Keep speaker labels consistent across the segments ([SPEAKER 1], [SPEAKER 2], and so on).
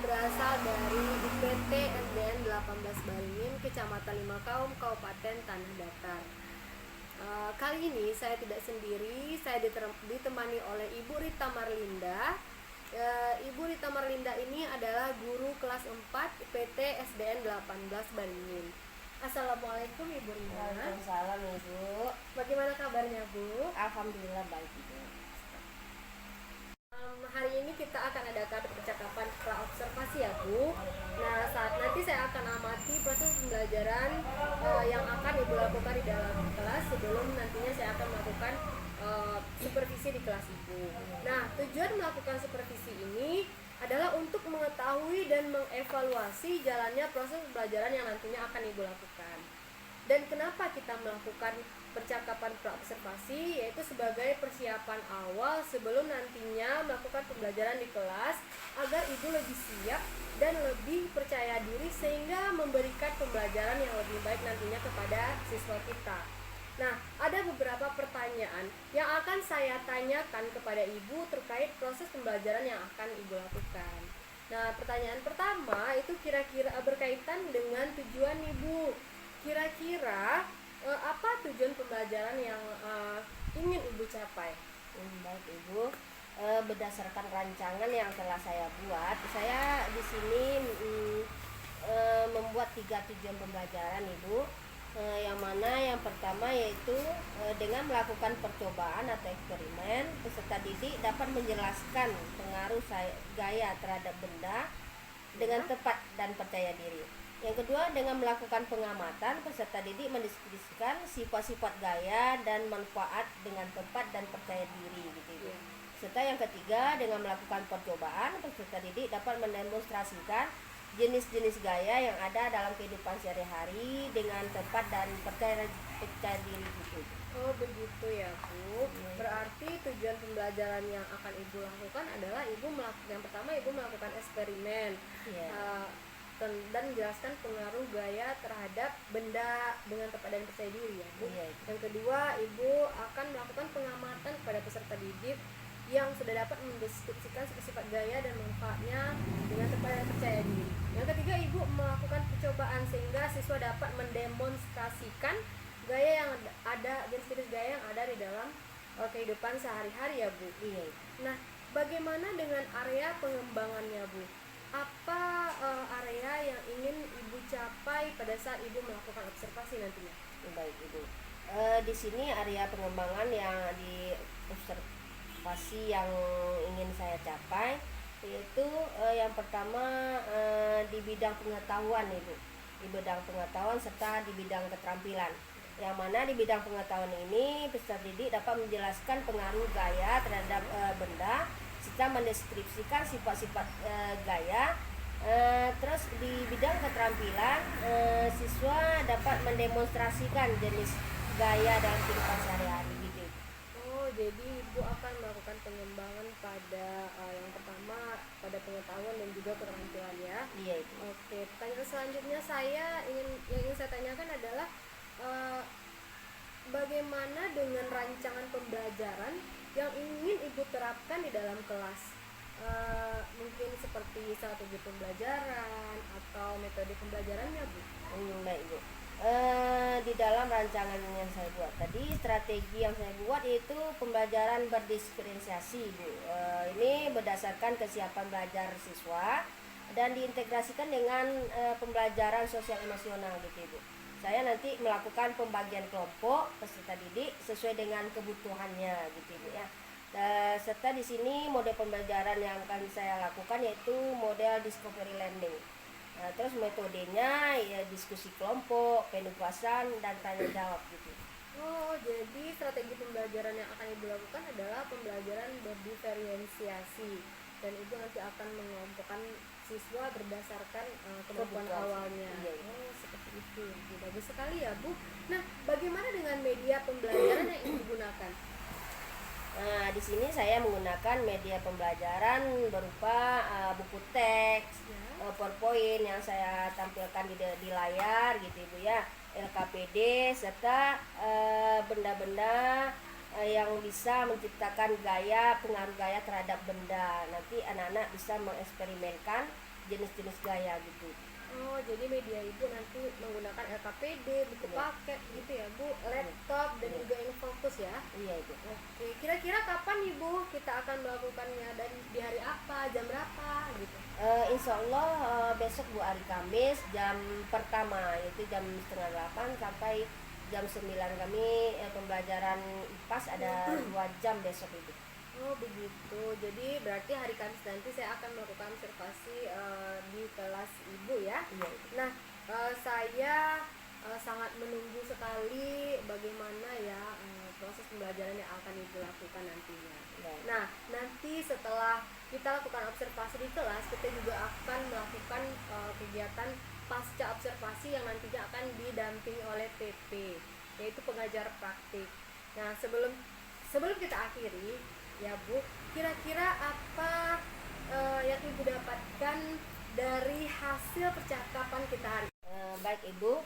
[SPEAKER 1] berasal dari IPT SDN 18 Baringin, Kecamatan Limakaum, Kabupaten Tanah Datar. Kali ini saya tidak sendiri, saya ditemani oleh Ibu Rita Marlinda. Ibu Rita Marlinda ini adalah guru kelas 4 IPT SDN 18 Baringin. Assalamualaikum Ibu Rita.
[SPEAKER 2] Waalaikumsalam Ibu.
[SPEAKER 1] Bagaimana kabarnya Bu?
[SPEAKER 2] Alhamdulillah baik Ibu.
[SPEAKER 1] Hari ini kita akan adakan percakapan pra observasi ya Bu. Nah, saat nanti saya akan amati proses pembelajaran yang akan Ibu lakukan di dalam kelas sebelum nantinya saya akan melakukan supervisi di kelas Ibu. Nah, tujuan melakukan supervisi ini adalah untuk mengetahui dan mengevaluasi jalannya proses pembelajaran yang nantinya akan Ibu lakukan. Dan kenapa kita melakukan percakapan praobservasi, yaitu sebagai persiapan awal sebelum nantinya melakukan pembelajaran di kelas agar Ibu lebih siap dan lebih percaya diri sehingga memberikan pembelajaran yang lebih baik nantinya kepada siswa kita. Nah, ada beberapa pertanyaan yang akan saya tanyakan kepada Ibu terkait proses pembelajaran yang akan Ibu lakukan. Nah, pertanyaan pertama itu kira-kira berkaitan dengan tujuan Ibu. Kira-kira apa tujuan pembelajaran yang ingin Ibu capai?
[SPEAKER 2] Baik Ibu. Berdasarkan rancangan yang telah saya buat, saya di sini membuat 3 tujuan pembelajaran Ibu. Yang mana yang pertama yaitu dengan melakukan percobaan atau eksperimen, peserta didik dapat menjelaskan pengaruh gaya terhadap benda dengan tepat dan percaya diri. Yang kedua, dengan melakukan pengamatan, peserta didik mendeskripsikan sifat-sifat gaya dan manfaat dengan tepat dan percaya diri gitu. Serta yang ketiga, dengan melakukan percobaan, peserta didik dapat mendemonstrasikan jenis-jenis gaya yang ada dalam kehidupan sehari-hari dengan tepat dan percaya diri gitu.
[SPEAKER 1] Oh begitu ya Bu. Berarti tujuan pembelajaran yang akan Ibu lakukan adalah yang pertama Ibu melakukan eksperimen dan menjelaskan pengaruh gaya terhadap benda dengan tepat dan percaya diri ya Bu. Yang kedua Ibu akan melakukan pengamatan kepada peserta didik yang sudah dapat mendeskripsikan sifat gaya dan manfaatnya dengan tepat dan percaya diri. Yang ketiga, Ibu melakukan percobaan sehingga siswa dapat mendemonstrasikan gaya yang ada, jenis-jenis gaya yang ada di dalam kehidupan sehari-hari ya Bu. Nah, bagaimana dengan area pengembangannya Bu? Apa area yang ingin Ibu capai pada saat Ibu melakukan observasi nantinya?
[SPEAKER 2] Baik Ibu. Di sini area pengembangan yang di observasi yang ingin saya capai yaitu yang pertama di bidang pengetahuan Ibu, di bidang pengetahuan serta di bidang keterampilan. Yang mana di bidang pengetahuan ini peserta didik dapat menjelaskan pengaruh gaya terhadap benda serta mendeskripsikan sifat-sifat gaya. Terus di bidang keterampilan siswa dapat mendemonstrasikan jenis gaya dalam kehidupan sehari-hari gitu.
[SPEAKER 1] Oh, jadi Ibu akan melakukan pengembangan pada yang pertama pada pengetahuan dan juga keterampilan ya.
[SPEAKER 2] Iya Ibu.
[SPEAKER 1] Oke, pertanyaan selanjutnya yang ingin saya tanyakan adalah bagaimana dengan rancangan pembelajaran yang ingin Ibu terapkan di dalam kelas? Mungkin seperti strategi pembelajaran atau metode pembelajarannya Bu?
[SPEAKER 2] Baik Bu. Di dalam rancangan yang saya buat tadi, strategi yang saya buat yaitu pembelajaran berdiferensiasi Bu. Ini berdasarkan kesiapan belajar siswa dan diintegrasikan dengan pembelajaran sosial emosional gitu Ibu. Saya nanti melakukan pembagian kelompok peserta didik sesuai dengan kebutuhannya gitu Ibu ya. Serta di sini model pembelajaran yang akan saya lakukan yaitu model discovery learning. Terus metodenya ya diskusi kelompok, penugasan dan tanya jawab gitu.
[SPEAKER 1] Oh, jadi strategi pembelajaran yang akan Ibu lakukan adalah pembelajaran berdiferensiasi dan Ibu nanti akan mengelompokkan siswa berdasarkan kemampuan awalnya. Oh, seperti itu. Bagus sekali ya Bu. Nah, bagaimana dengan media pembelajaran yang Ibu gunakan?
[SPEAKER 2] Nah, di sini saya menggunakan media pembelajaran berupa buku teks, PowerPoint yang saya tampilkan di layar gitu Ibu ya, LKPD serta benda-benda yang bisa menciptakan pengaruh gaya terhadap benda. Nanti anak-anak bisa mengeksperimenkan jenis-jenis gaya gitu.
[SPEAKER 1] Oh, jadi media ibu nanti menggunakan LKPD, buku
[SPEAKER 2] Iya.
[SPEAKER 1] paket gitu ya bu, laptop dan
[SPEAKER 2] Iya.
[SPEAKER 1] juga infocus ya.
[SPEAKER 2] Iya ibu.
[SPEAKER 1] Oke, kira-kira kapan ibu kita akan melakukannya dan di hari apa, jam berapa gitu?
[SPEAKER 2] Insya Allah besok Bu, hari Kamis jam pertama, yaitu jam setengah 8 sampai jam 9 kami pembelajaran IPAS ada 2 jam besok itu.
[SPEAKER 1] Oh begitu, jadi berarti hari Kamis nanti saya akan melakukan observasi di kelas ibu ya.
[SPEAKER 2] Iya ibu.
[SPEAKER 1] Nah, saya sangat menunggu sekali bagaimana ya proses pembelajaran yang akan ibu lakukan nantinya.
[SPEAKER 2] Baik.
[SPEAKER 1] Nah, nanti setelah kita lakukan observasi di kelas, kita juga akan melakukan kegiatan pasca observasi yang nantinya akan didampingi oleh PP, yaitu pengajar praktik. Nah, sebelum kita akhiri, ya Bu, kira-kira apa yang ibu dapatkan dari hasil percakapan kita hari ini?
[SPEAKER 2] Baik ibu,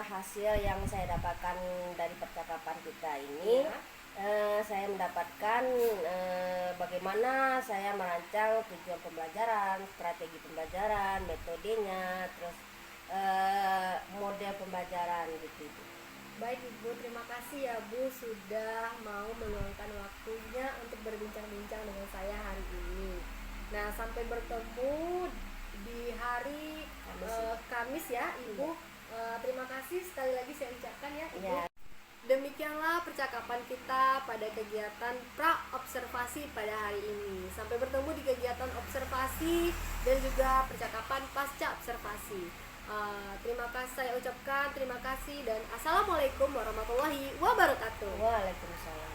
[SPEAKER 2] hasil yang saya dapatkan dari percakapan kita ini, saya mendapatkan bagaimana saya merancang tujuan pembelajaran, strategi pembelajaran, metodenya, terus model pembelajaran gitu ibu.
[SPEAKER 1] Baik Ibu, terima kasih ya Bu sudah mau meluangkan waktunya untuk berbincang-bincang dengan saya hari ini. Nah, sampai bertemu di hari Kamis ya Ibu. Terima kasih sekali lagi saya ucapkan ya Ibu.
[SPEAKER 2] Ya.
[SPEAKER 1] Demikianlah percakapan kita pada kegiatan pra-observasi pada hari ini. Sampai bertemu di kegiatan observasi dan juga percakapan pasca observasi. Terima kasih saya ucapkan, terima kasih dan assalamualaikum warahmatullahi wabarakatuh.
[SPEAKER 2] Waalaikumsalam.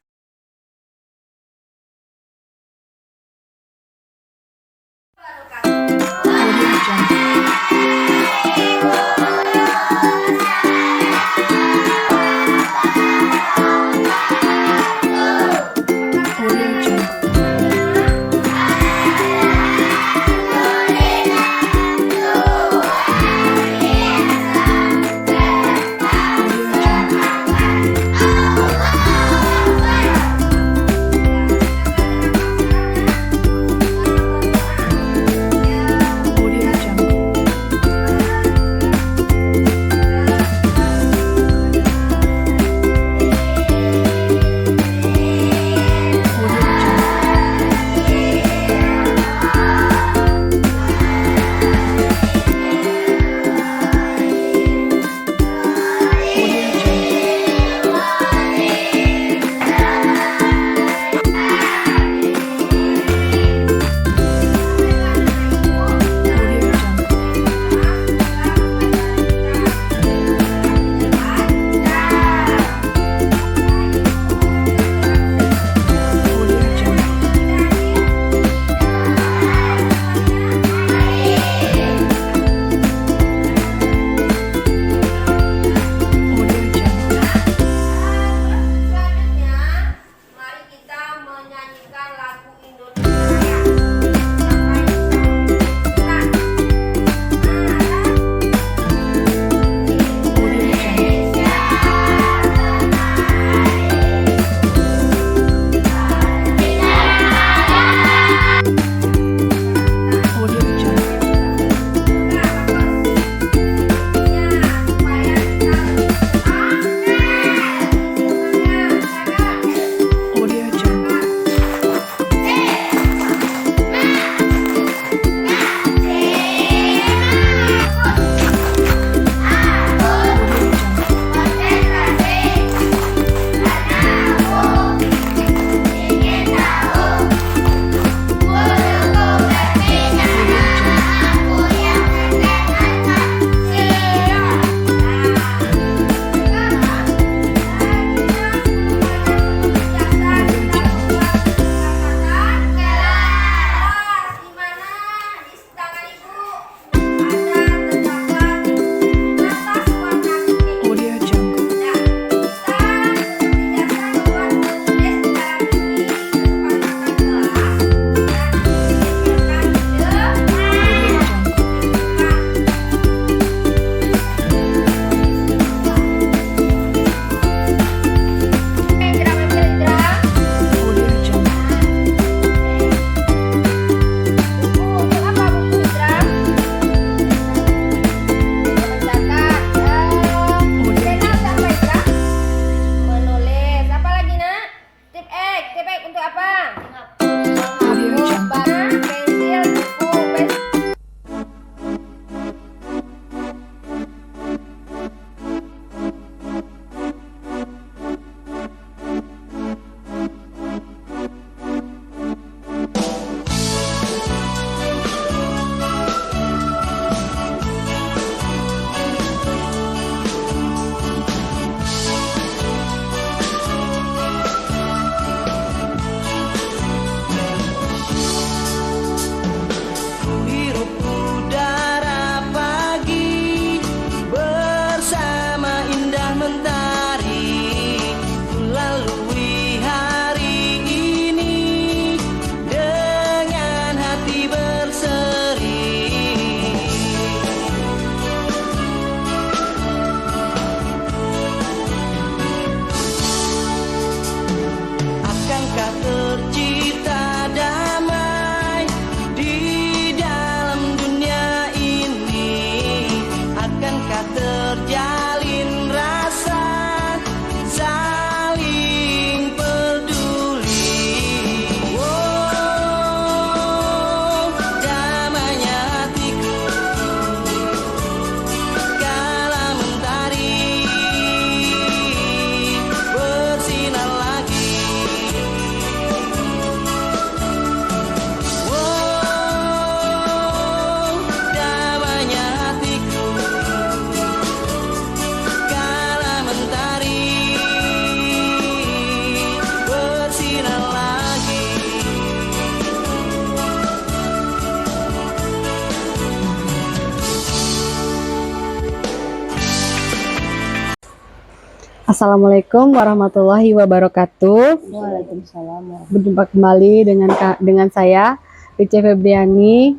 [SPEAKER 3] Assalamualaikum warahmatullahi wabarakatuh.
[SPEAKER 2] Waalaikumsalam.
[SPEAKER 3] Berjumpa kembali dengan saya Rice Febriani,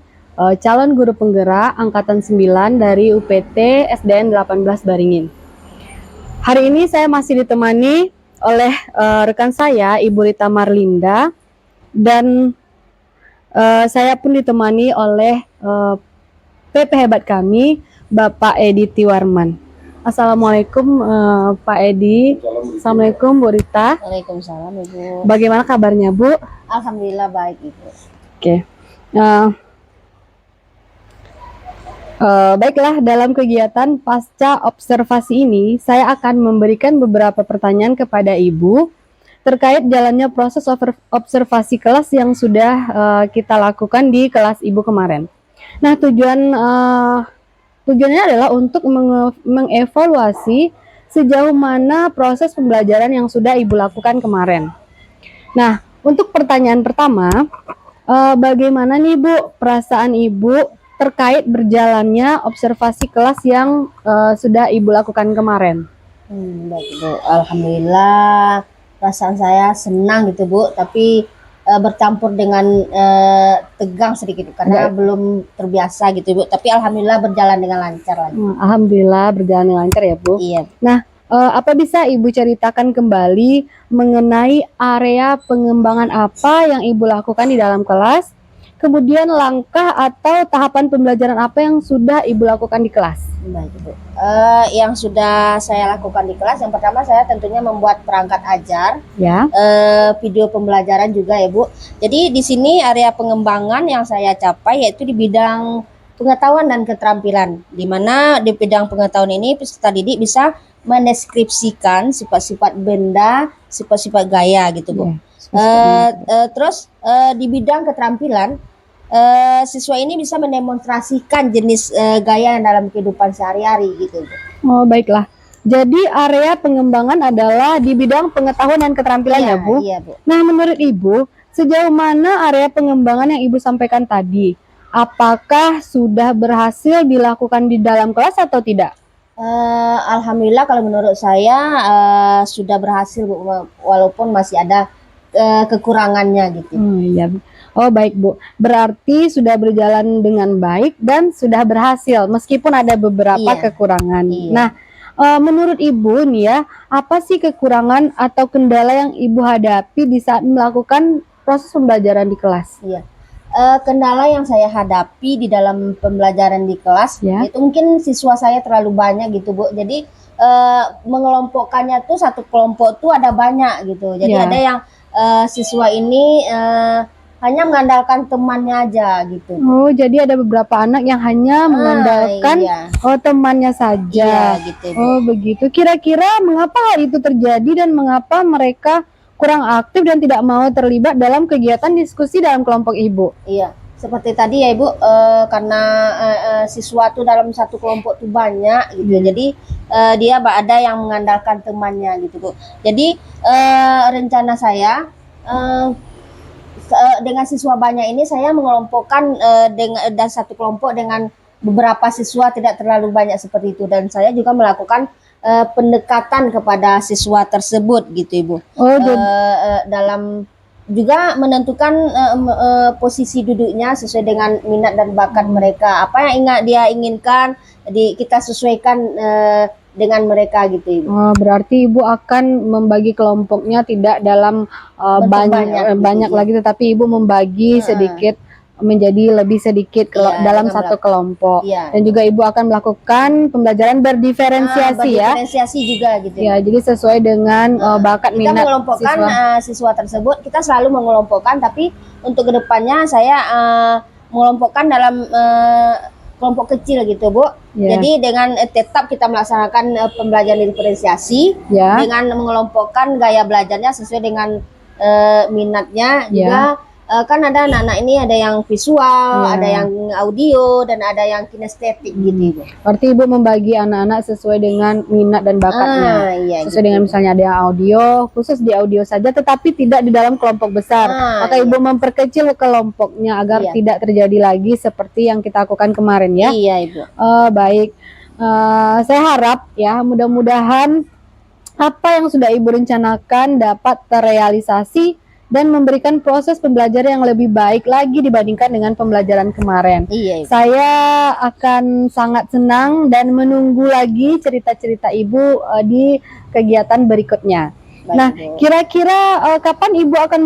[SPEAKER 3] calon guru penggerak angkatan 9 dari UPT SDN 18 Baringin. Hari ini saya masih ditemani oleh rekan saya Ibu Rita Marlinda, dan saya pun ditemani oleh PP hebat kami Bapak Edi Tiwarman. Assalamualaikum Pak Edi. Assalamualaikum Bu Rita.
[SPEAKER 2] Waalaikumsalam Ibu.
[SPEAKER 3] Bagaimana kabarnya Bu?
[SPEAKER 2] Alhamdulillah baik Ibu.
[SPEAKER 3] Oke. Baiklah, dalam kegiatan pasca observasi ini saya akan memberikan beberapa pertanyaan kepada Ibu terkait jalannya proses observasi kelas yang sudah kita lakukan di kelas Ibu kemarin. Nah, tujuannya adalah untuk mengevaluasi sejauh mana proses pembelajaran yang sudah Ibu lakukan kemarin. Nah, untuk pertanyaan pertama, bagaimana nih Bu perasaan Ibu terkait berjalannya observasi kelas yang sudah Ibu lakukan kemarin?
[SPEAKER 2] Baik Bu, alhamdulillah perasaan saya senang gitu Bu, tapi bercampur dengan tegang sedikit karena belum terbiasa gitu Bu, tapi alhamdulillah berjalan dengan lancar lagi.
[SPEAKER 3] Alhamdulillah berjalan dengan lancar ya Bu.
[SPEAKER 2] Iya.
[SPEAKER 3] Nah, apa bisa Ibu ceritakan kembali mengenai area pengembangan apa yang Ibu lakukan di dalam kelas, kemudian langkah atau tahapan pembelajaran apa yang sudah Ibu lakukan di kelas?
[SPEAKER 2] Baik Bu, yang sudah saya lakukan di kelas, yang pertama saya tentunya membuat perangkat ajar,
[SPEAKER 3] Ya.
[SPEAKER 2] Video pembelajaran juga ya Bu. Jadi di sini area pengembangan yang saya capai yaitu di bidang pengetahuan dan keterampilan, di mana di bidang pengetahuan ini peserta didik bisa mendeskripsikan sifat-sifat benda, sifat-sifat gaya gitu Bu. Terus di bidang keterampilan, siswa ini bisa mendemonstrasikan jenis gaya yang dalam kehidupan sehari-hari gitu Bu.
[SPEAKER 3] Oh, baiklah. Jadi area pengembangan adalah di bidang pengetahuan dan keterampilan ya Bu?
[SPEAKER 2] Iya Bu.
[SPEAKER 3] Nah, menurut Ibu, sejauh mana area pengembangan yang Ibu sampaikan tadi? Apakah sudah berhasil dilakukan di dalam kelas atau tidak?
[SPEAKER 2] Alhamdulillah kalau menurut saya sudah berhasil Bu, walaupun masih ada kekurangannya gitu.
[SPEAKER 3] Iya. Oh, baik Bu. Berarti sudah berjalan dengan baik dan sudah berhasil meskipun ada beberapa kekurangan.
[SPEAKER 2] Iya.
[SPEAKER 3] Nah, menurut Ibu nih ya, apa sih kekurangan atau kendala yang Ibu hadapi di saat melakukan proses pembelajaran di kelas?
[SPEAKER 2] Iya. Kendala yang saya hadapi di dalam pembelajaran di kelas itu mungkin siswa saya terlalu banyak gitu Bu. Jadi mengelompokkannya tuh satu kelompok tuh ada banyak gitu. Jadi ada yang siswa ini hanya mengandalkan temannya aja gitu.
[SPEAKER 3] Oh, jadi ada beberapa anak yang hanya mengandalkan temannya saja.
[SPEAKER 2] Iya, gitu, Bu.
[SPEAKER 3] Oh, begitu. Kira-kira mengapa hal itu terjadi dan mengapa mereka kurang aktif dan tidak mau terlibat dalam kegiatan diskusi dalam kelompok Ibu?
[SPEAKER 2] Iya, seperti tadi ya Ibu, karena siswa tuh dalam satu kelompok tuh banyak gitu. Jadi dia ada yang mengandalkan temannya gitu Bu. Jadi rencana saya dengan siswa banyak ini saya mengelompokkan dengan satu kelompok dengan beberapa siswa tidak terlalu banyak seperti itu, dan saya juga melakukan pendekatan kepada siswa tersebut gitu Ibu.
[SPEAKER 3] Oh,
[SPEAKER 2] dalam juga menentukan posisi duduknya sesuai dengan minat dan bakat mereka, apa yang dia inginkan, jadi kita sesuaikan dengan mereka gitu Ibu.
[SPEAKER 3] Berarti Ibu akan membagi kelompoknya tidak dalam banyak lagi, tetapi Ibu membagi sedikit menjadi lebih sedikit dalam satu kelompok. Dan juga Ibu akan melakukan pembelajaran berdiferensiasi
[SPEAKER 2] berdiferensiasi juga gitu
[SPEAKER 3] ya. Jadi sesuai dengan bakat minat
[SPEAKER 2] kita mengelompokkan siswa tersebut, kita selalu mengelompokkan, tapi untuk kedepannya saya mengelompokkan dalam kelompok kecil gitu Bu. Jadi dengan tetap kita melaksanakan pembelajaran diferensiasi dengan mengelompokkan gaya belajarnya sesuai dengan minatnya juga. Kan ada anak-anak ini ada yang visual, ada yang audio, dan ada yang kinestetik gitu Ibu.
[SPEAKER 3] Berarti Ibu membagi anak-anak sesuai dengan minat dan bakatnya. Sesuai dengan misalnya ada yang audio, khusus di audio saja tetapi tidak di dalam kelompok besar. Maka Ibu memperkecil kelompoknya agar tidak terjadi lagi seperti yang kita lakukan kemarin ya.
[SPEAKER 2] Iya Ibu.
[SPEAKER 3] Baik. Saya harap ya mudah-mudahan apa yang sudah Ibu rencanakan dapat terrealisasi dan memberikan proses pembelajaran yang lebih baik lagi dibandingkan dengan pembelajaran kemarin.
[SPEAKER 2] Iya, Ibu.
[SPEAKER 3] Saya akan sangat senang dan menunggu lagi cerita-cerita Ibu di kegiatan berikutnya.
[SPEAKER 2] Baik,
[SPEAKER 3] Nah,
[SPEAKER 2] Bu.
[SPEAKER 3] kira-kira kapan Ibu akan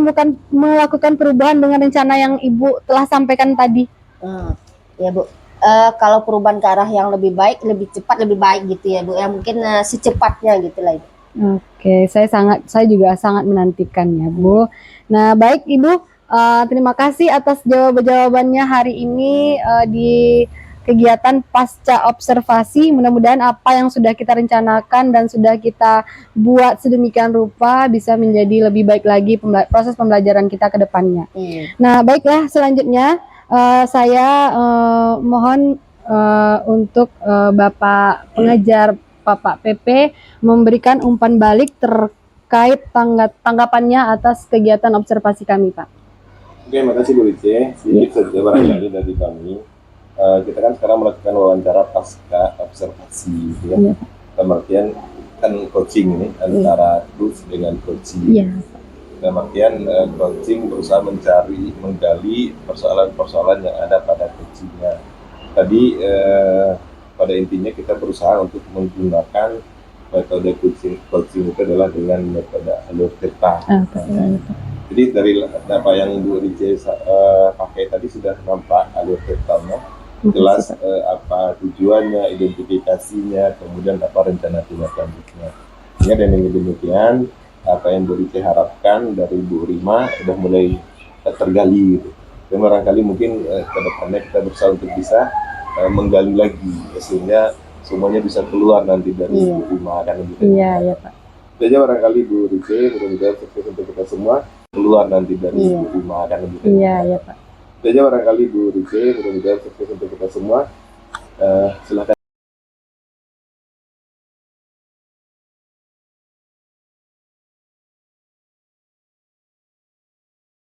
[SPEAKER 3] melakukan perubahan dengan rencana yang Ibu telah sampaikan tadi?
[SPEAKER 2] Ya, Bu. Kalau perubahan ke arah yang lebih baik, lebih cepat, lebih baik gitu ya, Bu. Ya mungkin secepatnya gitu lah, Ibu.
[SPEAKER 3] Oke, saya juga sangat menantikannya, Bu. Nah, baik Ibu, terima kasih atas jawabannya hari ini di kegiatan pasca observasi. Mudah-mudahan apa yang sudah kita rencanakan dan sudah kita buat sedemikian rupa bisa menjadi lebih baik lagi proses pembelajaran kita ke depannya. Nah, baiklah selanjutnya saya mohon untuk Bapak pengajar Bapak PP memberikan umpan balik terkait tanggapannya atas kegiatan observasi kami, Pak.
[SPEAKER 4] Oke, makasih Bu Lice. Sedikit saja barangkali dari kami. Kita kan sekarang melakukan wawancara pasca observasi, gitu ya. Dalam artian kan coaching ini antara terus dengan coaching. Dalam artian coaching berusaha menggali persoalan-persoalan yang ada pada coachingnya. Tadi pada intinya kita berusaha untuk menggunakan metode coaching itu adalah dengan metode alur cerita. Jadi dari apa yang Bu Rice pakai tadi sudah nampak alur ceritanya, jelas apa tujuannya, identifikasinya, kemudian apa rencana tindak lanjutnya. Ya, dan dengan demikian apa yang Bu Rice harapkan dari Bu Rima sudah mulai tergali gitu. Dan barangkali mungkin ke depannya kita berusaha untuk bisa menggali lagi, sehingga semuanya bisa keluar nanti dari Bu Rima akan lebih.
[SPEAKER 3] Iya, Pak.
[SPEAKER 4] Jadi barangkali Bu Rice, mudah-mudahan sukses untuk kita semua keluar nanti dari Bu Rima akan lebih.
[SPEAKER 3] Iya, Pak.
[SPEAKER 4] Jadi barangkali Bu Rice, mudah-mudahan sukses untuk kita semua. Silakan.